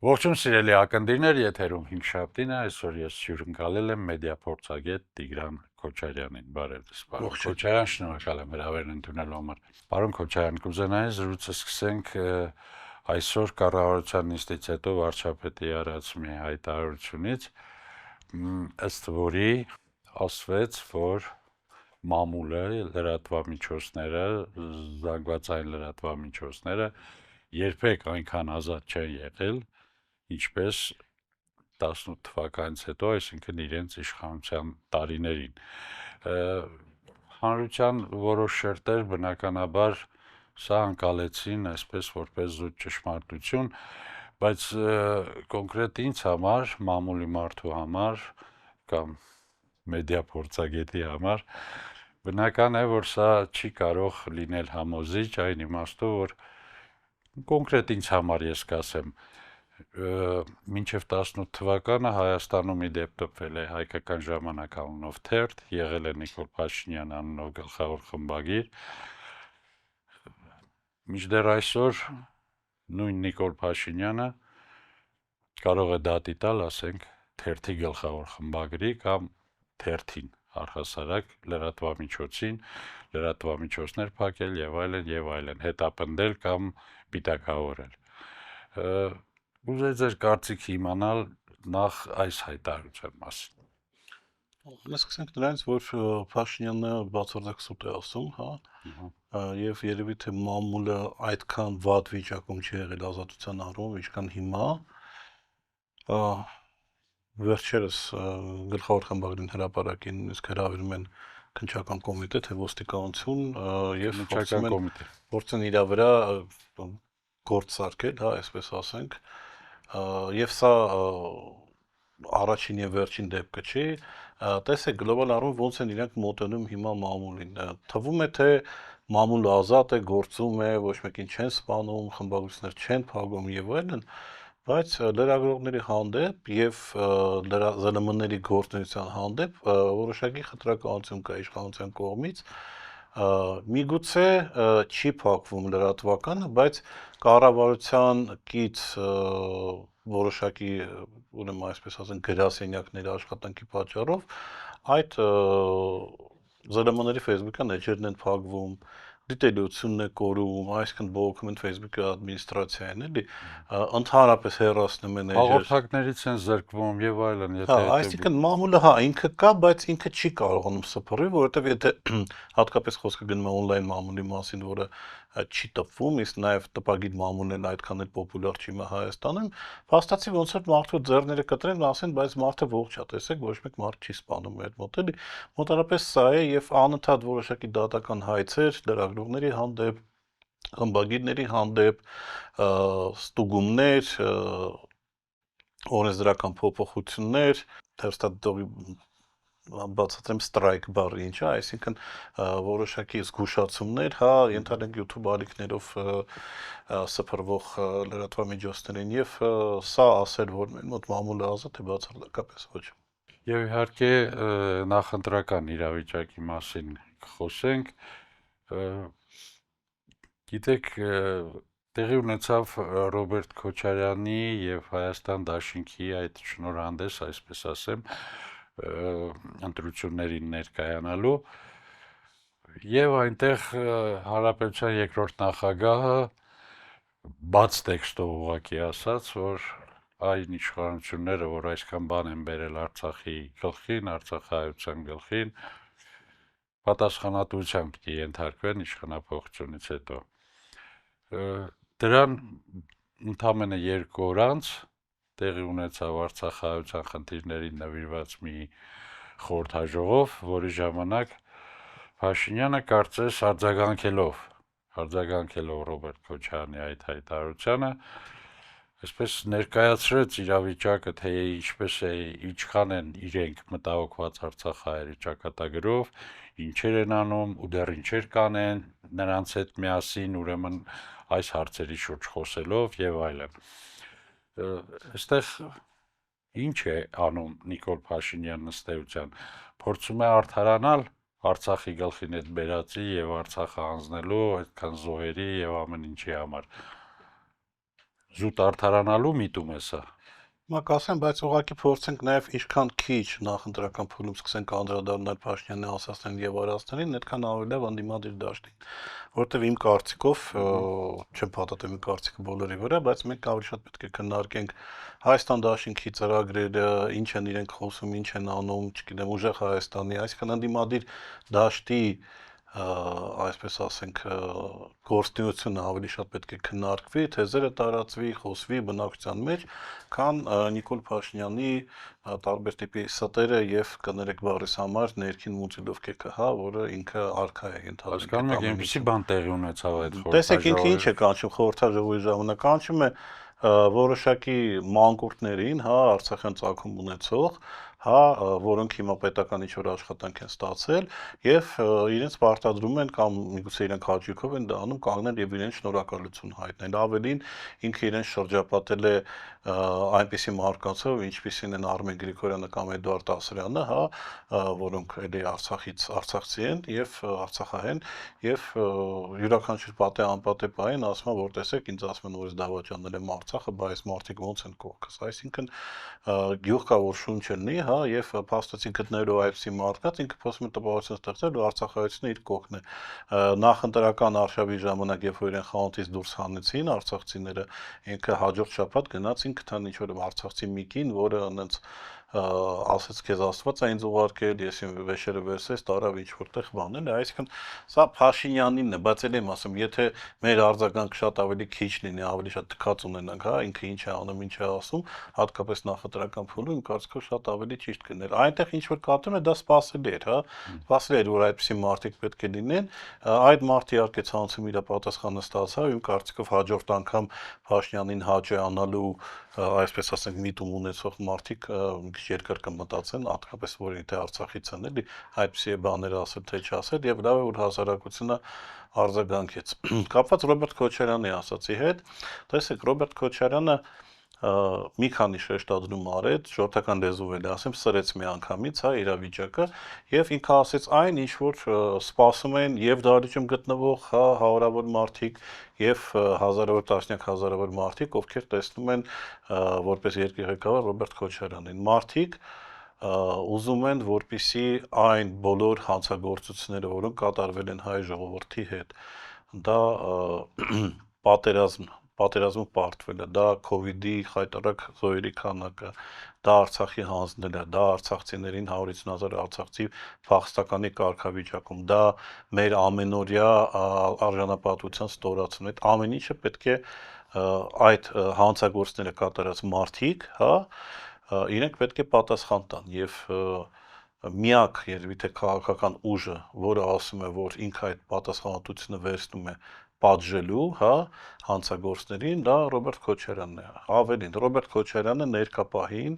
Ողջույն սիրելի ակնդիրներ, եթերում 5 շաբթին է, այսօր ես հյուրընկալել եմ մեդիա փորձագետ Տիգրան Քոչարյանին։ Բարև ձեզ, պարոն Քոչարյան, շնորհակալ եմ հրավերն ընդունելու համար։ Պարոն Քոչարյան, կուզենայի զրույցը սկսենք այսօր կառավարության նիստից հետո վարչապետի արած մի հայտարարությունից, ըստ որի ասվեց, որ մամուլը, լրատվամիջոցները, զանգվածային լրատվամիջոցները երբեք այնքան ազատ չեն եղել, ինչպես 18 թվականից հետո, այսինքն իրենց իշխանության տարիներին։ Հանրության որոշ շերտեր բնականաբար սա անցալեցին այսպես որպես զուտ ճշմարտություն, բայց կոնկրետ ինձ համար, մամուլի մարդու համար կամ մեդիա փորձագետի համար բնական է, որ սա չի կարող լինել համոզիչ այն իմաստով, որ կոնկրետ ինձ համար ես կասեմ, մինչև 18 թվականը Հայաստանում ի դեպ տպվել է Հայկական ժամանակ անունով թերթ, եղել է Նիկոլ Փաշինյան անունով գլխավոր խմբագիր, մինչդեռ այսօր նույն Նիկոլ Փաշինյանը կարող է դատի տալ, ասենք, թերթի գլխավոր խմբագրի կամ թերթին, առհասարակ լրատվամիջոցին, լրատվամիջոցներ փակել եւ այլն, հետապնդել կամ պիտակավորել։ Ուզեի ձեր կարծիքը իմանալ նախ այս հայտարարության մասին։ Մենք սկսենք նրանից, որ Փաշինյանը բացարձակ սուտ է ասում, հա, եւ երևի թե մամուլը այդքան վատ վիճակում չի եղել ազատության առումով, ինչքան հիմա։ Վերջերս գլխավոր խմբագրին հրապարակին նույնիսկ հրավիրում են քննչական կոմիտե, թե ոստիկանություն եւ փորձեն իր վրա գործ սարքել, հա, այսպես ասենք, եւ սա առաջին եւ վերջին դեպքը չի, տեսեք գլոբալ առումով ոնց են իրանք մոտենում հիմա մամուլին, թվում է թե մամուլը ազատ է, գործում է, ոչ մեկին չեն սպանում, խմբագրություններ չեն փակում եւ այլն, բայց լրագրողների հանդեպ եւ ԶԼՄ-ների գործունեության հանդեպ որոշակի խտրականություն կա իշխանության կողմից, միգուցե չի փակվում լրատվականը, բայց կառավարության կից որոշակի, ուրեմն այսպես ասենք, գրասենյակների աշխատանքի պատճառով այդ ԶԼՄ-ների Facebook-յան էջերն են փակվում, դիտելիությունն է կորում, այսինքն բողոքում են Facebook-ի ադմինիստրացիային, էլի, ընդհանրապես հեռացնում են էջեր։ Հաղորդակներից են զրկվում եւ այլն, եթե այսինքն մամուլը հա ինքը կա, բայց ինքը չի կարողանում սփռել, որովհետեւ եթե հատկապես խոսքը գնում է on-line մամուլի մասին, որը չի տպվում, իսկ նաեւ տպագիր մամուլն էլ այդքան էլ պոպուլյար չի մա Հայաստանում, փաստացի ոնց որ մարդու ձեռները կտրեն, ասեն, բայց մարդը ողջ է, տեսեք, ոչ մեկ մարդ չի սպանում այդ մոտ, էլի։ Մոտարապես սա է եւ անընդհատ որոշակի դատական հայցեր լրագրողների հանդեպ, խմբագիրների հանդեպ, ստուգումներ, օրենսդրական փոփոխություններ, հերթադողի բացատրեմ strike բառը ինչ է, այսինքն որոշակի զգուշացումներ, հա, ենթադրենք YouTube ալիքներով սփռվող լրատվամիջոցներին եւ սա ասել, որ մեր մոտ մամուլը ազատ է, բացարձակապես ոչ։ Եվ իհարկե նախընտրական իրավիճակի մասին խոսենք, գիտեք, տեղի ունեցավ Ռոբերտ Քոչարյանի եւ Հայաստան դաշինքի այդ շնորհանդես, այսպես ասեմ, ընտրություններին ներկայանալու եւ այնտեղ Հանրապետության երկրորդ նախագահը բաց տեքստով ուղղակի ասաց, որ այն իշխանությունները, որ այսքան բան են բերել Արցախի գլխին, Արցախահայության գլխին, պատասխանատվության պիտի ենթարկվեն իշխանափոխությունից հետո։ Դրան ընդամենը 2 օր անց տեղի ունեցավ Արցախահայության խնդիրներին նվիրված մի խորհրդաժողով, որի ժամանակ Փաշինյանը կարծես արձագանքելով Ռոբերտ Քոչարյանի այդ հայտարարությանը, այսպես ներկայացրեց իրավիճակը, թե ինչքան են իրենք մտահոգված արցախահայերի ճակատագրով, ինչեր են անում ու դեռ ինչեր կանեն նրանց հետ միասին, ուրեմն այս հարցերի շուրջ խոսելով եւ այլն։ Այստեղ ինչ է անում Նիկոլ Փաշինյանն ըստ էության, փորձում է արդարանալ Արցախի գլխին այդ բերածի եւ Արցախը հանձնելու այդքան զոհերի եւ ամեն ինչի համար։ Զուտ արդարանալու միտում է սա։ Հիմա կասեմ, բայց ուղղակի փորձենք նաև ինչքան քիչ նախընտրական փուլում սկսենք անդրադառնալ Փաշինյանի ասածներին եւ արածներին, այդքան ավելի լավ ընդդիմադիր դաշտին, որովհետեւ իմ կարծիքով, չեմ փաթաթում իմ կարծիքը բոլորի վրա, բայց մենք ավելի շատ պետք է քննարկենք Հայաստան դաշինքի ծրագրերը, ինչ են իրենք խոսում, ինչ են անում, չգիտեմ, ուժեղ Հայաստանի, այսինքն ընդդիմադիր դաշտի այսպես ասենք գործունեությունը ավելի շատ պետք է քննարկվի, թեզերը տարածվի, խոսվի բնակչության մեջ, քան Նիկոլ Փաշինյանի տարբեր տիպի ստերը եւ կներեք բառիս համար ներքին մուտիլովկեքը, հա, որը ինքը արքա է ընդհանրապես։ Հասկանում եք, այնպեսի բան տեղի ունեցավ այդ Տեսեք ինքը ինչ է կանչում խորհրդաժողովի ժամանակ, կանչում է որոշակի մանկուրտներին, հա, Արցախյան ծագում ունեցող, հա, որոնք հիմա պետական ինչ-որ աշխատանք են ստացել եւ իրենց պարտադրում են կամ միգուցե իրենք հաճույքով են դա անում կանգնել եւ իրենց շնորհակալություն հայտնել։ Ավելին ինքը իրենց շրջապատել է այնպիսի մարդկանցով, ինչպիսին են Արմեն Գրիգորյանը կամ Էդուարդ Ասրյանը, հա, որոնք էլի արցախցի են եւ արցախահեն եւ յուրաքանչյուր պատե անպատե պահին ասում են, որ տեսեք, ինձ ասում են, որ ես դավաճանել եմ Արցախը, բայց մարդիկ ոնց են կողքս։ Այսինքն գյուղ կա որ շունչ լինի, հա, եւ փաստացի գտնելու այդպիսի մարդկանց ինքը փոխում է տպավորություն ստեղծել ու արցախայությունը իր կողքն է։ Նախընտրական արշավի ժամանակ, երբ որ իրեն խանութից դուրս հանեցին արցախցիները, ինքը հաջորդ շաբաթ գնաց ինքն ինչ որ արցախցի մի կին, որը այնց ասեց քեզ Աստված է ինձ ուղարկել, ես իմ վեշերը վերսես, տարավ ինչ որտեղ բանել, այսինքն սա Փաշինյանինն է, բայց էլ եմ ասում, եթե մեր արձագանքը շատ ավելի քիչ լինի, ավելի շատ թքած ունենանք, հա, ինքը ինչ է անում, ինչ է ասում, հատկապես նախընտրական փուլում, իմ կարծիքով շատ ավելի ճիշտ կներ։ Այնտեղ ինչ որ կատում է, դա սпасելի էր, հա, սпасելի էր, որ այդպիսի մարդիկ պետք է լինեն, այդ մարդը իհարկե ցանցում իր պատասխանը ստացավ, իմ կարծիքով հաջորդ անգամ Փաշինյանին հաճոյանալու այսպես ասենք միտում ունեցող մարդիկ երկար կմտածեն, հատկապես որ եթե Արցախից են էլի, այդպիսի բաներ ասել թե չասել եւ լավ է որ հասարակությունը արձագանքեց։ Կապված Ռոբերտ Քոչարյանի ասացի հետ, տեսեք Ռոբերտ Քոչարյանը մի քանի շեշտադրում արեց, ժողովրդական լեզվով էլ ասեմ, սրեց մի անգամից, հա, իրավիճակը եւ ինքը ասեց այն, ինչ որ սպասում են եւ դահլիճում գտնվող, հա, հարյուրավոր մարդիկ եւ հազարավոր տասնյակ հազարավոր մարդիկ, ովքեր տեսնում են որպես երկրի ղեկավար Ռոբերտ Քոչարյանին։ Մարդիկ ուզում են, որպիսի այն բոլոր հանցագործությունները, որոնք կատարվել են հայ ժողովրդի հետ, դա պատերազմը պարտվելը, դա COVID-ի խայտարակ զոհերի քանակը, դա Արցախի հանձնելը, դա արցախցիներին 150,000 արցախցի փախստականի կարգավիճակում, դա մեր ամենօրյա արժանապատվության ստորացումն, այդ ամեն ինչը պետք է այդ հանցագործները կատարած մարդիկ, հա, իրենք պետք է պատասխան տան եւ միակ երևի թե քաղաքական ուժը, որը ասում է, որ ինքը այդ պատասխանատվությունը վերցնում է պատժելու, հա, հանցագործներին, դա Ռոբերտ Քոչարյանն է։ Ավելին, Ռոբերտ Քոչարյանը ներկա պահին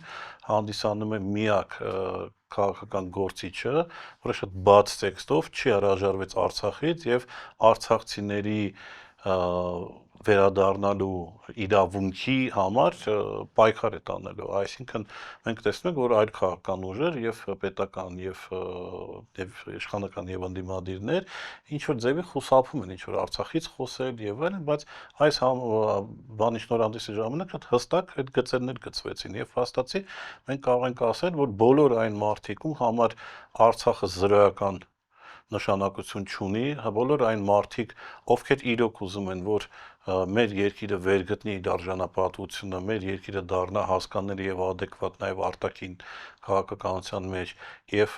հանդիսանում է միակ քաղաքական գործիչը, որը շատ բաց տեքստով չի հրաժարվեց Արցախից եւ արցախցիների վերադառնալու իրավունքի համար պայքար է տանելու, այսինքն մենք տեսնում ենք, որ այլ քաղաքական ուժեր եւ պետական եւ իշխանական եւ ընդդիմադիրներ ինչ որ ձևի խուսափում են ինչ որ Արցախից խոսել եւ այլն, բայց այս բանի շնորհանդեսի ժամանակ շատ հստակ այդ գծերներ գծվեցին եւ հաստատի մենք կարող ենք ասել, որ բոլոր այն մարդիկում համար Արցախը զրոյական նշանակություն չունի, բոլոր այն մարդիկ, ովքեր իրոք ուզում են, որ մեր երկիրը վերգտնի իր արժանապատվությունը, մեր երկիրը դառնա հասկանալի եւ adekvat նաեւ արտաքին քաղաքականության մեջ եւ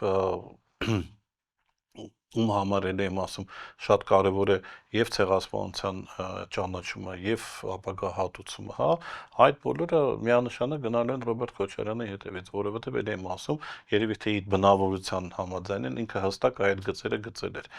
ում համար էլ եմ ասում, շատ կարևոր է եւ ցեղասպանության ճանաչումը եւ ապագա հատուցումը, հա, այդ բոլորը միանշանակ գնալու են Ռոբերտ Քոչարյանի հետևից, որովհետեւ էլ եմ ասում, երևի թե իր բնավորության համաձայն են, ինքը հստակ այդ գծերը գծել էր։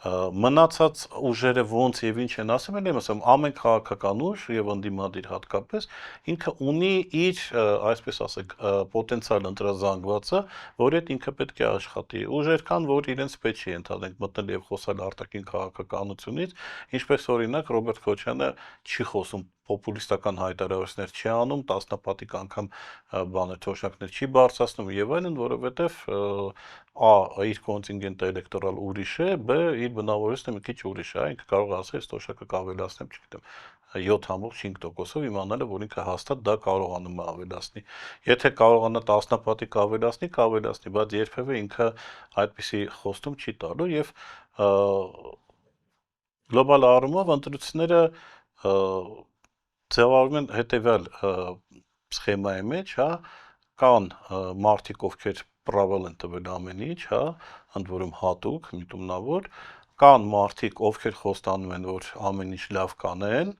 Մնացած ուժերը ոնց եւ ինչ են ասում, էլ եմ ասում, ամեն քաղաքական ուժ եւ ընդդիմադիր հատկապես ինքը ունի իր, այսպես ասենք, պոտենցիալ ընտրազանգվածը, որի հետ ինքը պետք է աշխատի։ Ուժեր կան, որ իրենց պետք չի ընդհանրենք մտնել եւ խոսալ արտաքին քաղաքականությունից, ինչպես օրինակ Ռոբերտ Քոչյանը չի խոսում պոպուլիստական հայտարարություններ չի անում, տասնապատիկ անգամ բաներ թոշակներ չի բարձրացնում եւ այլն, որովհետեւ ա իր կոնտինգենտը էլեկտորալ ուրիշ է, բ իր բնավորությունը մի քիչ ուրիշ է, ինքը կարող է ասել, այս թոշակը կավելացնեմ, չգիտեմ, 7.5%-ով իմանալը, որ ինքը հաստատ դա կարողանում է ավելացնի։ Եթե կարողանա տասնապատիկ ավելացնի, կավելացնի, բայց երբևէ ինքը այդպիսի խոստում չի տալու եւ գլոբալ առումով ընտրությունները ձևավորվում են հետեւյալ սխեմայի մեջ, հա, կան մարդիկ, ովքեր պրավել են տվել ամեն ինչ, հա, ընդ որում հատուկ, միտումնավոր, կան մարդիկ, ովքեր խոստանում են, որ ամեն ինչ լավ կանեն,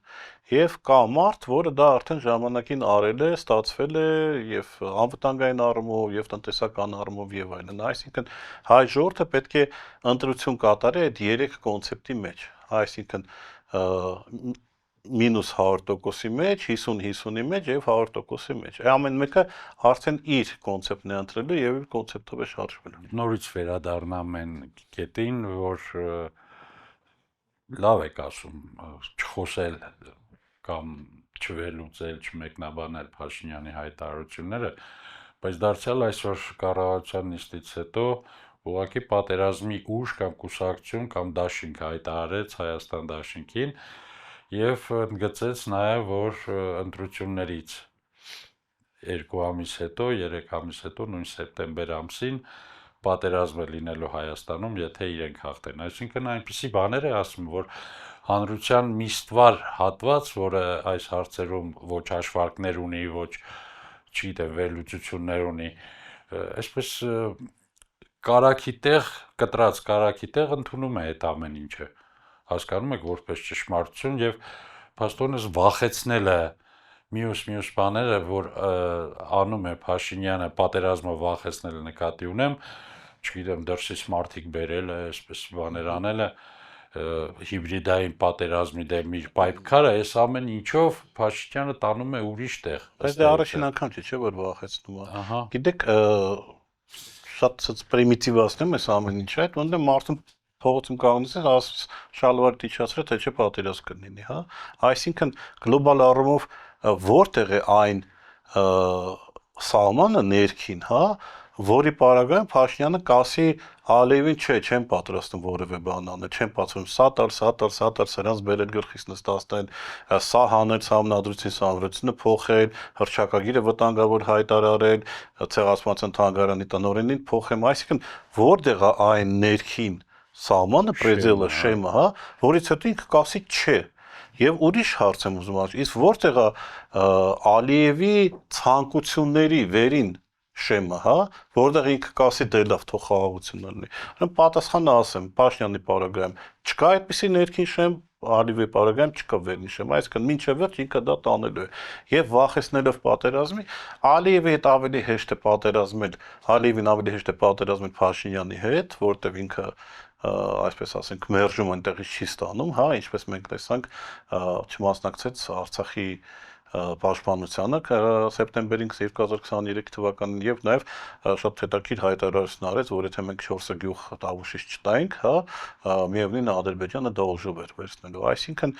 եւ կա մարդ, որը դա արդեն ժամանակին արել է, ստացվել է եւ անվտանգային առումով, եւ տնտեսական առումով եւ այլն։ Այսինքն հայ ժողովուրդը պետք է ընտրություն կատարի այդ 3 կոնցեպտի մեջ, այսինքն մինուս 100%-ի մեջ, 50-50-ի մեջ եւ 100%-ի մեջ։ Ամեն մեկը արդեն իր կոնցեպտն է ընտրելու եւ իր կոնցեպտով է շարժվելու։ Նորից վերադառնամ այն կետին, որ լավ եք ասում, չխոսել կամ չվերլուծել, չմեկնաբանել Փաշինյանի հայտարարությունները, բայց դարձյալ այսօր կառավարության նիստից հետո ուղղակի պատերազմի ուժ կամ կուսակցություն կամ դաշինք հայտարարեց Հայաստան դաշինքին եւ ընդգծեց նաեւ, որ ընտրություններից 2 ամիս հետո, 3 ամիս հետո, նույն սեպտեմբեր ամսին պատերազմ է լինելու Հայաստանում, եթե իրենք հաղթեն։ Այսինքն այնպիսի բաներ է ասում, որ հանրության մի ստվար հատված, որը այս հարցերում ոչ հաշվարկներ ունի, ոչ, չգիտեմ, վերլուծություններ ունի, այսպես կարագի տեղ, կտրած կարագի տեղ ընդունում է այդ ամեն ինչը։ Հասկանում եք որպես ճշմարտություն եւ փաստորեն վախեցնելը մյուս բաները, որ անում է Փաշինյանը, պատերազմը վախեցնելը նկատի ունեմ, չգիտեմ, դրսից մարդիկ բերելը, այսպես բաներ անելը, հիբրիդային պատերազմի դեմ իր պայքարը, այս ամեն ինչով Փաշինյանը տանում է ուրիշ տեղ։ Բայց դա առաջին անգամ չէ, որ վախեցնում է։ Գիտեք, շատ պրիմիտիվացնում ես ամեն ինչը, այդ ոնց մարդուն փողոցում կանգնեցես, շալվարը իջացրել, թե չէ պատերազմ կլինի, հա։ Այսինքն գլոբալ առումով որտեղ է այն սահմանը ներքին, հա, որի պարագայում Փաշինյանը կասի Ալիևին չեմ պատրաստում որևէ բան անել, չեմ պատրաստում սա տալ, սրանց բերել գլխից նստացնել, սա հանել համնadrությունն փոխել, հռչակագիրը վտանգավոր հայտարարել, ցեղասպանության թանգարանի տնօրենին փոխեմ, այսինքն որտեղ է այն ներքին սահմանը, պրեդելը, շեմը, հա, որից հետո ինքը կասի չէ։ Եվ ուրիշ հարց եմ ուզում ասել, իսկ որտեղ է Ալիևի ցանկությունների վերին շեմը, հա, որտեղ ինքը կասի դե լավ, թող խաղաղությունն լինի։ Ուրեմն պատասխանը ասեմ, Փաշինյանի պարագայում չկա այդպիսի ներքին շեմ, Ալիևի պարագայում չկա վերին շեմ, այսինքն մինչև վերջ ինքը դա տանելու է։ Եվ վախեցնելով պատերազմի, Ալիևի հետ ավելի հեշտ է պատերազմել, Ալիևին ավելի հեշտ է պատերազմել Փաշինյանի հետ, որտեղ ինքը այսպես ասենք մերժում այնտեղից չի ստանում, հա, ինչպես մենք տեսանք, չմասնակցեց Արցախի պաշտպանությանը սեպտեմբերին 2023 թվականին եւ նաեւ շատ հետաքրքիր հայտարարություն արեց, որ եթե մենք 4 գյուղ Տավուշից չտայինք, հա, միևնույն Ադրբեջանը դա ուժով էր վերցնելու։ Այսինքն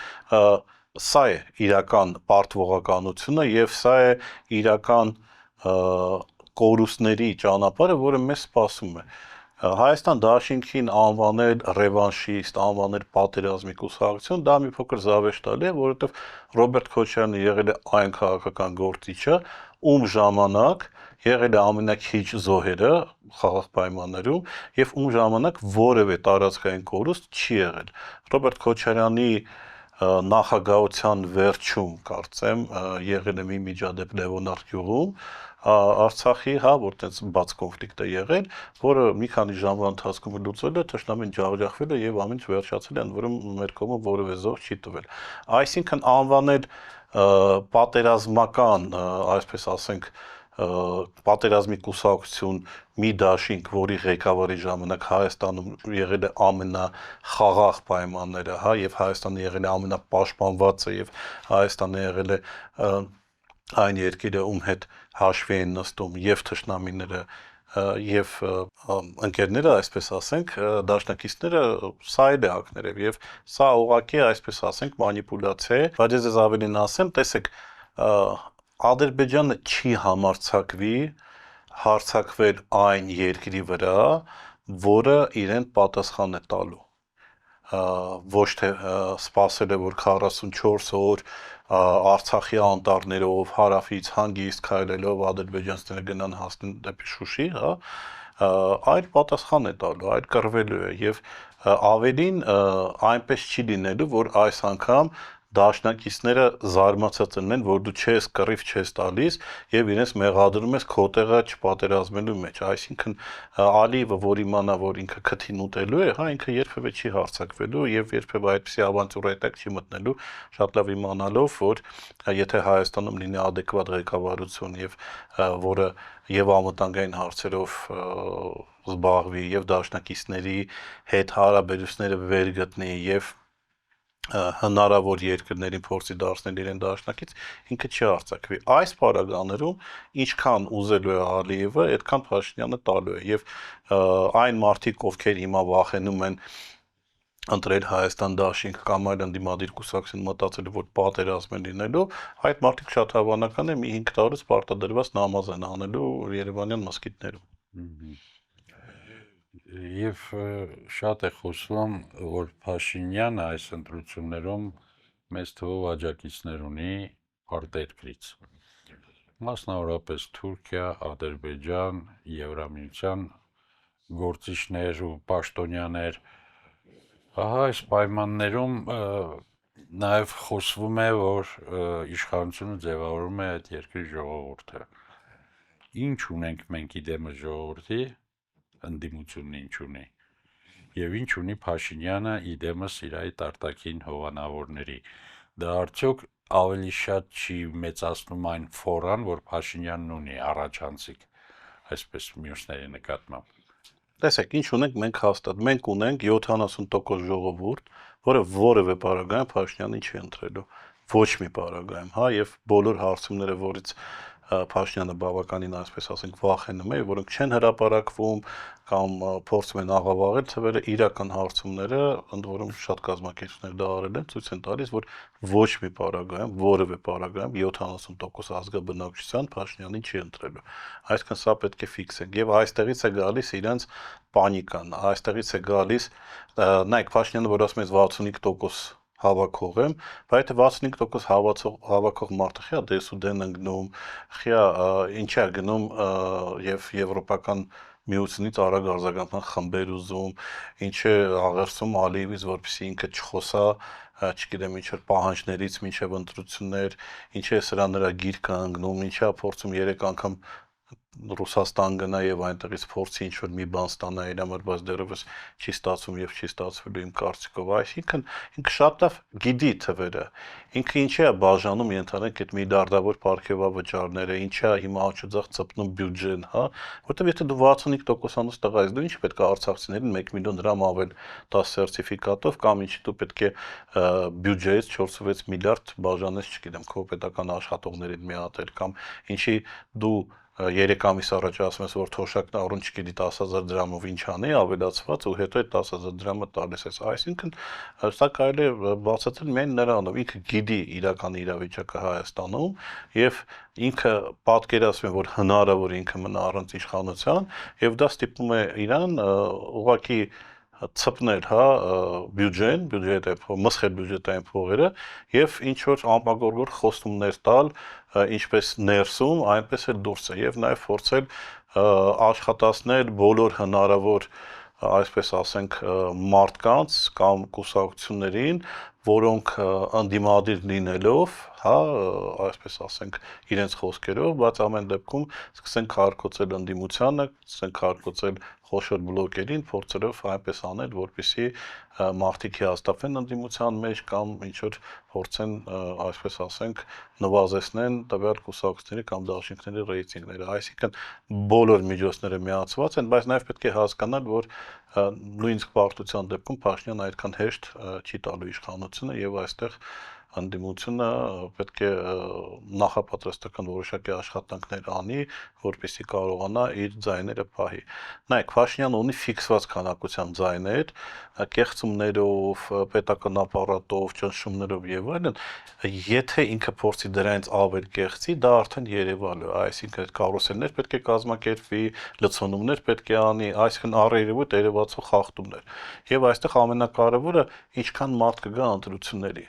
սա է իրական պարտվողականությունը եւ սա է իրական կորուստների ճանապարհը, որը մեզ սպասում է։ Հայաստան դաշինքին անվանել ռևանշիստ, անվանել պատերազմի կուսակցություն, դա մի փոքր զավեշտալի է, որովհետև Ռոբերտ Քոչարյանը եղել է այն քաղաքական գործիչը, ում ժամանակ եղել է ամենաքիչ զոհերը խաղաղ պայմաններում եւ ում ժամանակ որևէ տարածքային կորուստ չի եղել։ Ռոբերտ Քոչարյանի նախագահության վերջում, կարծեմ, եղել է մի միջադեպ Լևոնարդ գյուղում, Արցախի, հա, որ տենց բաց կոնֆլիկտ է եղել, որը մի քանի ժամվա ընթացքում լուծվել է, թշնամին ջախջախվել է եւ ամեն ինչ վերջացել է, ընդ որում մեր կողմը որևէ զոհ չի տվել։ Այսինքն անվանել պատերազմական, այսպես ասենք, պատերազմի կուսակցություն մի դաշինք, որի ղեկավարի ժամանակ Հայաստանում եղել է ամենախաղաղ պայմանները, հա, եւ Հայաստանը եղել է ամենապաշտպանվածը եւ Հայաստանը եղել է այն երկիրը, ում հետ հաշվի են նստում եւ թշնամիները եւ ընկերները, այսպես ասենք, դաշնակիցները, սա էլ է ակներև եւ սա ուղղակի, այսպես ասենք, մանիպուլյացիա է, բայց ես ավելին ասեմ, տեսեք, Ադրբեջանը չի համարձակվի հարձակվել այն երկրի վրա, որը իրեն պատասխան է տալու։ ոչ թե սпасել է որ 44 օր Արցախի անտառներով հարավից հանգիստ քայլելով ադրբեջանցիները գնան հասնեն դեպի Շուշի, հա, այլ պատասխան է տալու, այլ կռվելու է եւ ավելին այնպես չի լինելու, որ այս անգամ դաշնակիցները զարմացած լինեն, որ դու չես կռիվ չես տալիս եւ իրենց մեղադրում ես քո տեղը չպատերազմելու մեջ, այսինքն Ալիևը որ իմանա, որ ինքը քթին ուտելու է, հա, ինքը երբևէ չի հարձակվելու եւ երբևէ այդպիսի ավանտյուրայի տակ չի մտնելու, շատ լավ իմանալով, որ եթե Հայաստանում լինի adekvat ղեկավարություն եւ որը եւ անվտանգային հարցերով զբաղվի եւ դաշնակիցների հետ հարաբերությունները վեր գտնի եւ հնարավոր երկրներին փորձի դարձնել իրեն դաշնակից, ինքը չի արձակվի։ Այս պարագաներում ինչքան ուզելու է Ալիևը, այդքան Փաշինյանը տալու է եւ այն մարդիկ, ովքեր հիմա վախենում են ընտրել Հայաստան դաշինք կամ այլ ընդդիմադիր կուսակցություն մտածել որ պատերազմ է լինելու, այդ մարդիկ շատ հավանական է մի 5 տարուց պարտադրված նամազ են անելու Երևանյան մզկիթներում։ Եվ շատ է խոսվում, որ Փաշինյանը այս ընտրություններում մեծ թվով աջակիցներ ունի արտերկրից։ Մասնավորապես Թուրքիա, Ադրբեջան, Եվրամիության գործիչներ ու պաշտոնյաներ։ Ահա այս պայմաններում նաև խոսվում է, որ իշխանությունը ձևավորում է այդ երկրի ժողովուրդը։ Ինչ ունենք մենք իդեմս ժողովրդի, ընդդիմությունն ինչ ունի, եւ ինչ ունի Փաշինյանը իդեմս իր այդ արտաքին հովանավորների։ Դա արդյոք ավելի շատ չի մեծացնում այն ֆորան, որ Փաշինյանն ունի առաջանցիկ, այսպես մյուսների նկատմամբ։ Տեսեք, ինչ ունենք մենք հաստատ։ Մենք ունենք 70% ժողովուրդ, որը որևէ պարագայում Փաշինյանին չի ընտրելու։ Ոչ մի պարագայում, հա, եւ բոլոր հարցումները, որից Փաշինյանը բավականին, այսպես ասենք, վախենում է, որոնք չեն հրապարակվում կամ փորձում են աղավաղել, թվերը իրական հարցումները, ընդ որում շատ կազմակերպություններ դա արել են, ցույց են տալիս, որ ոչ մի պարագայում, որևէ պարագայում 70% ազգաբնակչության Փաշինյանին չի ընտրելու։ Այսինքն սա պետք է ֆիքսենք եւ այստեղից է գալիս իրենց պանիկան, այստեղից է գալիս, նայեք, Փաշինյանը որ ասում է 65% հավաքող եմ, բայց 65% հավաքող մարդը խիա դեսուդեն ընկնում, խիա ինչի է գնում եւ եվրոպական միությունից արագ արձագանքման խմբեր ուզում, ինչ է աղերսում Ալիևից, որպեսզի ինքը չխոսա, չգիտեմ ինչ որ պահանջներից մինչև ընտրություններ, ինչ է սրա նրա գիրկը ընկնում, ինչա փորձում 3 անգամ Ռուսաստան գնա եւ այնտեղից փորձի ինչ որ մի բան ստանա իր համար, բայց դեռևս չի ստացվում եւ չի ստացվելու իմ կարծիքով, այսինքն ինքը շատ լավ գիտի թվերը, ինքը ինչի է բաժանում ենթադրենք այդ միլիարդավոր պարգևավճարները, ինչի է հիմա աջուձախ ծպնում բյուջեն, հա, որտեվ եթե դու 65%-անոց տղա ես, դու ինչ պետք է արցախցիներին 1 միլիոն դրամ ավել տաս սերտիֆիկատով կամ ինչի դու պետք է բյուջեից 4-6 միլիարդ բաժանես, չգիտեմ, քո պետական աշխատողներին միատել կամ ինչի դու 3 ամիս առաջ ասում ես, որ թոշակն առուն չգիտի 10,000 դրամով ինչ անի, ավելացված ու հետո այդ 10,000 դրամը տալիս ես։ Այսինքն սա կարելի է բացատրել միայն նրանով, ինքը գիտի իրական իրավիճակը Հայաստանում եւ ինքը պատկերացնում է, որ հնարավոր ինքը մնա առանց իշխանության եւ դա ստիպում է իրան ուղղակի ցպնել, հա, բյուջետ է, մսխել բյուջետային փողերը եւ ինչ որ անպագորգոր խոստումներ տալ, ինչպես ներսում, այնպես էլ դուրսը եւ նաեւ փորձել աշխատացնել բոլոր հնարավոր, այսպես ասենք, մարդկանց կամ կուսակցություններին, որոնք ընդդիմադիր լինելով, հա, այսպես ասենք, իրենց խոսքերով, բայց ամեն դեպքում սկսեն քարկոծել ընդդիմությանը, սկսեն քարկոծել խոշոր բլոկերին, փորձելով այնպես անել, որպեսզի մարդիկ հիասթափվեն ընդդիմության մեջ կամ ինչ որ փորձեն, այսպես ասենք, նվազեցնեն տվյալ կուսակցությունների կամ դաշինքների ռեյտինգները, այսինքն բոլոր միջոցները միացված են, բայց նաև պետք է հասկանալ, որ նույնիսկ պարտության դեպքում Փաշինյանը այդքան հեշտ չի տալու իշխանությունը եւ այստեղ ընդդիմությունը պետք է նախապատրաստական որոշակի աշխատանքներ անի, որպեսզի կարողանա իր ձայները պահի։ Նայեք, Փաշինյանը ունի ֆիքսված քանակությամբ ձայներ, կեղծումներով, պետական ապարատով, ճնշումներով եւ այլն, եթե ինքը փորձի դրանից ավել կեղծի, դա արդեն երևալ է, այսինքն այդ կարուսելներ պետք է կազմակերպվի, լցոնումներ պետք է անի, այսինքն առերևույթ երևացող խախտումներ։ Եվ այստեղ ամենակարևորը ինչքան մարդ կգա ընտրությունների,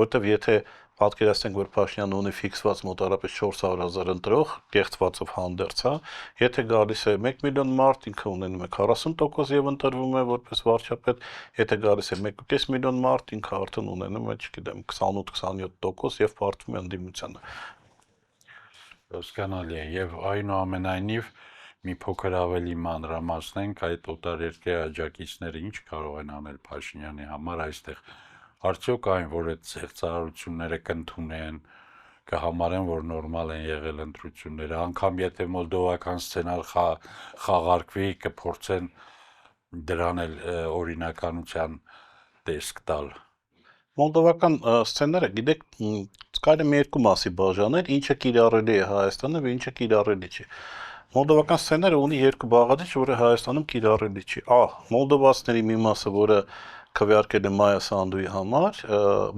որտեվ եթե պատկերացնենք, որ Փաշինյանը ունի ֆիքսված մոտարապես 400,000 ընտրող, կեղծվածով հանդերձ, հա, եթե գալիս է 1 միլիոն մարդ, ինքը ունենում է 40% եւ ընտրվում է որպես վարչապետ, եթե գալիս է 1.5 միլիոն մարդ, ինքը արդեն ունենում է, չգիտեմ, 28-27% եւ պարտվում է ընդդիմությանը։ Հասկանալի է, եւ այնուամենայնիվ մի փոքր ավելի մանրամասնենք այդ օտարերկրյա աջակիցները ինչ կարող են անել Փաշինյանի համար այստեղ։ Արդյոք այն, որ այդ ծեղծարարությունները կընդունեն, կհամարեն, որ նորմալ են եղել ընտրությունները, անգամ եթե մոլդովական սցենար խաղարկվի, կփորձեն դրան էլ օրինականության տեսք տալ։ Մոլդովական սցենարը, գիտեք, կարելի է երկու մասի բաժանել, ինչը կիրառելի է Հայաստանում եւ ինչը կիրառելի չի։ Մոլդովական սցենարը ունի երկու բաղադրիչ, որը Հայաստանում կիրառելի չի։ Մոլդովացիների մի մասը, որը քվեարկել է Մայա Սանդուի համար,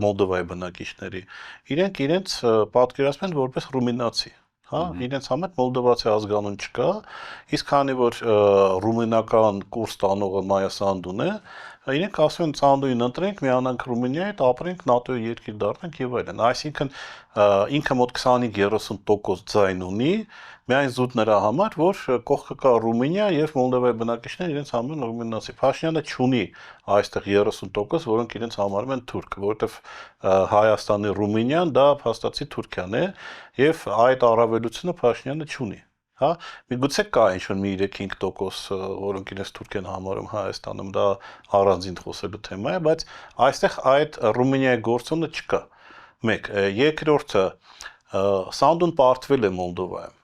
Մոլդովայի բնակիչների, իրենք իրենց պատկերացնում են որպես ռումինացի, հա, իրենց համար մոլդովացի ազգանուն չկա, իսկ քանի որ ռումինական կուրս տանողը Մայա Սանդուն է, իրենք ասում են Սանդուին ընտրենք, միանանք Ռումինիայի, ապրենք ՆԱՏՕ-ի երկիր դառնանք եւ այլն, այսինքն ինքը մոտ 25-30% ձայն ունի, միայն զուտ նրա համար, որ կողքը կա Ռումինիա եւ Մոլդովայի բնակիչները իրենց համարում են ռումինացի։ Փաշինյանը չունի այստեղ 30%, որոնք իրենց համարում են թուրք, որովհետեւ Հայաստանի Ռումինիան դա փաստացի Թուրքիան է եւ այդ առավելությունը Փաշինյանը չունի։ Հա, միգուցե կա ինչ-որ մի 3-5%, որոնք իրենց թուրք են համարում Հայաստանում, դա առանձին խոսելու թեմա է, բայց այստեղ այդ Ռումինիայի գործոնը չկա։ Մեկ, երկրորդը, Սանդուն պարտվել է Մոլդովայում։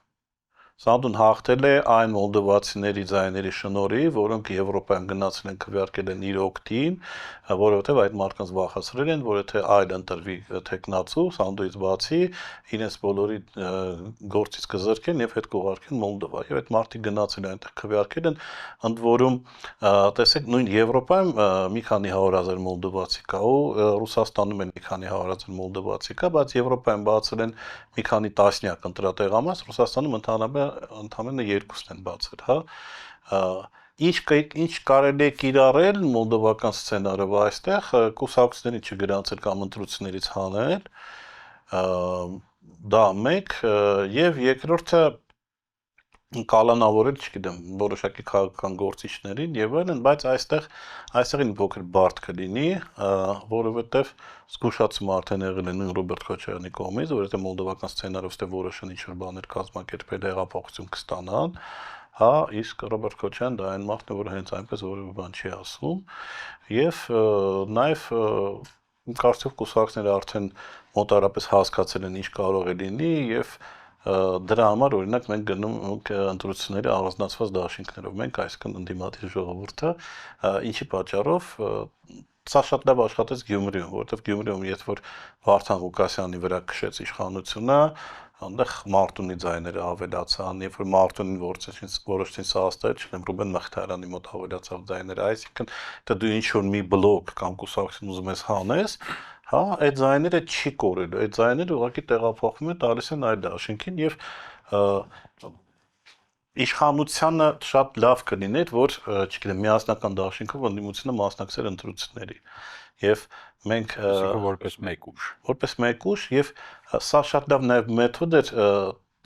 Սանդուն հաղթել է այն մոլդովացիների ձայների շնորհիվ, որոնք Եվրոպայում գնացել են քվեարկել են իր օգտին, որովհետև այդ մարդկանց վախեցրել են, որ եթե այլ ընտրվի թեկնածու Սանդուից բացի, իրենց բոլորի գործից կզրկեն եւ հետ կուղարկեն Մոլդովա։ Եվ այդ մարդիկ գնացել են այնտեղ քվեարկել են, ընդ որում տեսեք նույն Եվրոպայում մի քանի 100,000 մոլդովացի կա ու Ռուսաստանում էլ մի քանի 100,000 մոլդովացի կա, բայց Եվրոպայում բացել են մի քանի տասնյակ ընտրատեղամաս, Ռուսաստանում ընդամենը 2-ն են բացել, հա։ Ինչ կարելի է կիրառել մոլդովական սցենարով այստեղ, կուսակցությունների չգրանցել կամ ընտրություններից հանել, դա մեկ, եւ երկրորդը կալանավորել, չգիտեմ, որոշակի քաղաքական գործիչներին եւ այլն, բայց այստեղին փոքր բարդ կլինի, որովհետեւ զգուշացումը արդեն եղել է նույն Ռոբերտ Քոչարյանի կողմից, որովհետեւ մոլդովական սցենարով ստե որոշան ինչ-որ բաներ կազմակերպել, հեղափոխություն կստանան, հա, իսկ Ռոբերտ Քոչարյանը դա այն մարդն է, որը հենց այնպես որևէ բան չի ասում, եւ նաեւ կարծիքով կուսակցությունները արդեն մոտարապես հասկացել են ինչ կարող է լինի եւ դրա համար օրինակ մենք գնում ենք ընտրությունների առանձնացված դաշինքներով, մենք այսքան ընդդիմադիր ժողովուրդը, ինչի պատճառով սա շատ լավ աշխատեց Գյումրիում, որովհետև Գյումրիում երբ որ Վարդան Ղուկասյանի վրա քշեց իշխանությունը, այնտեղ Մարտունի ձայները ավելացան, երբ որ Մարտունին որոշեցին սահաստել, չնեմ Ռուբեն Մխիթարյանի մոտ ավելացավ ձայները, այսինքն դա դու ինչ-որ մի բլոկ կամ կուսակցություն ուզում ես հանես, հա, այդ ձայները չի կորելու, այդ ձայները ուղղակի տեղափոխվում են, տալիս են այլ դաշինքին եւ իշխանությանը շատ լավ կլիներ, որ, չգիտեմ, միասնական դաշինքով ընդդիմությունը մասնակցեր ընտրությունների։ Եվ մենք որպես մեկ ուժ եւ սա շատ լավ նաեւ մեթոդ էր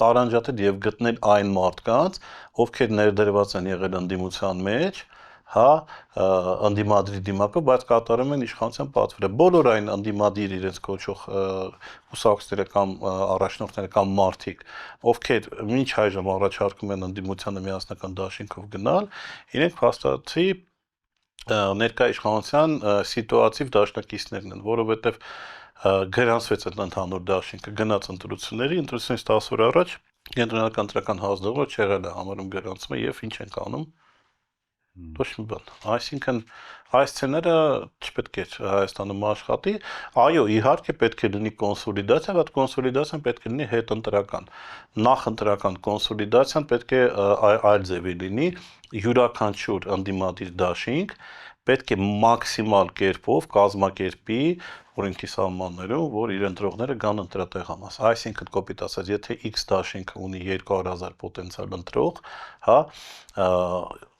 տարանջատել եւ գտնել այն մարդկանց, ովքեր ներդրված են եղել ընդդիմության մեջ, հա, ընդդիմադրի դիմակով, բայց կատարում են իշխանության պատվերը։ Բոլոր այն ընդդիմադիր իրենց կոչող կուսակցությունները կամ առաջնորդները կամ մարդիկ, ովքեր մինչ այժմ առաջարկում են ընդդիմությանը միասնական դաշինքով գնալ, իրենք փաստացի ներկա իշխանության սիտուատիվ դաշնակիցներն են, որովհետև գրանցվեց այդ ընդհանուր դաշինքը, գնաց ընտրությունից 10 օր առաջ կենտրոնական ընտրական հանձնաժողովը չեղել է համարում գրանցումը եւ ինչ ենք անում։ Ոչ մի բան։ Այսինքն այս ցեները չպետք է Հայաստանում աշխատի։ Այո, իհարկե պետք է լինի կոնսոլիդացիա, բայց կոնսոլիդացիան պետք է լինի հետընտրական։ Նախընտրական կոնսոլիդացիան պետք է այլ ձևի լինի, յուրաքանչյուր ընդդիմադիր դաշինք պետք է մաքսիմալ կերպով կազմակերպի օրենքի սահմաններում, որ իր ընտրողները գան ընտրատեղ համաս։ Այսինքն կոպիտ ասած, եթե X դաշինքը ունի 200,000 պոտենցիալ ընտրող, հա,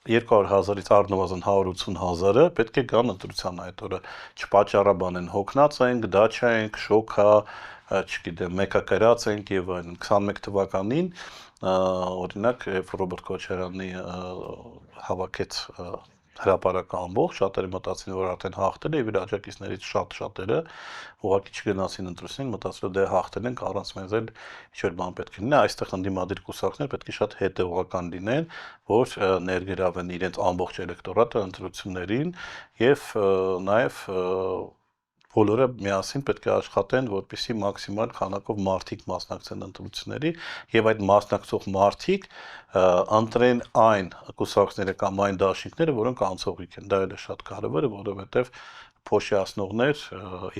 200,000-ից առնվազն 180,000-ը պետք է գան ընտրության այդ օրը։ Չպատճառաբան են հոգնած ենք, դաչա ենք, շոքա, չգիտեմ, մեկակրած ենք եւ այլն։ 21 թվականին օրինակ Ռոբերտ Քոչարյանի հավաքեց հրապարակը ամբողջ, շատերը մտածին, որ արդեն հաղթել է եւ իր աջակիցներից շատերը ուղղակի չգնացին ընտրությունին, մտածելով դե հաղթել ենք, առանց մեզ էլ ինչ-որ բան պետք է լինի, այստեղ ընդդիմադիր կուսակցներ պետք է շատ հետեւողական լինեն, որ ներգրավեն իրենց ամբողջ էլեկտորատը ընտրություններին եւ նաեւ բոլորը միասին պետք է աշխատեն, որպեսզի մաքսիմալ քանակով մարդիկ մասնակցեն ընտրությունների եւ այդ մասնակցող մարդիկ ընտրեն այն կուսակցները կամ այն դաշինքները, որոնք անցողիկ են։ Դա էլ է շատ կարեւորը, որովհետեւ փոշիացնողներ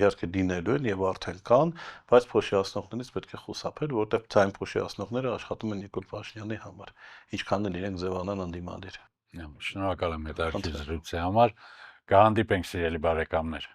իհարկե լինելու են եւ արդեն կան, բայց փոշիացնողներից պետք է խուսափել, որովհետեւ ցայն փոշիացնողները աշխատում են Նիկոլ Փաշինյանի համար, ինչքան էլ իրենք ձևանան ընդդիմադիր։ Շնորհակալ եմ հետաքրքիր զրույցի համար։ Կհանդիպենք, սիրելի բարեկամներ։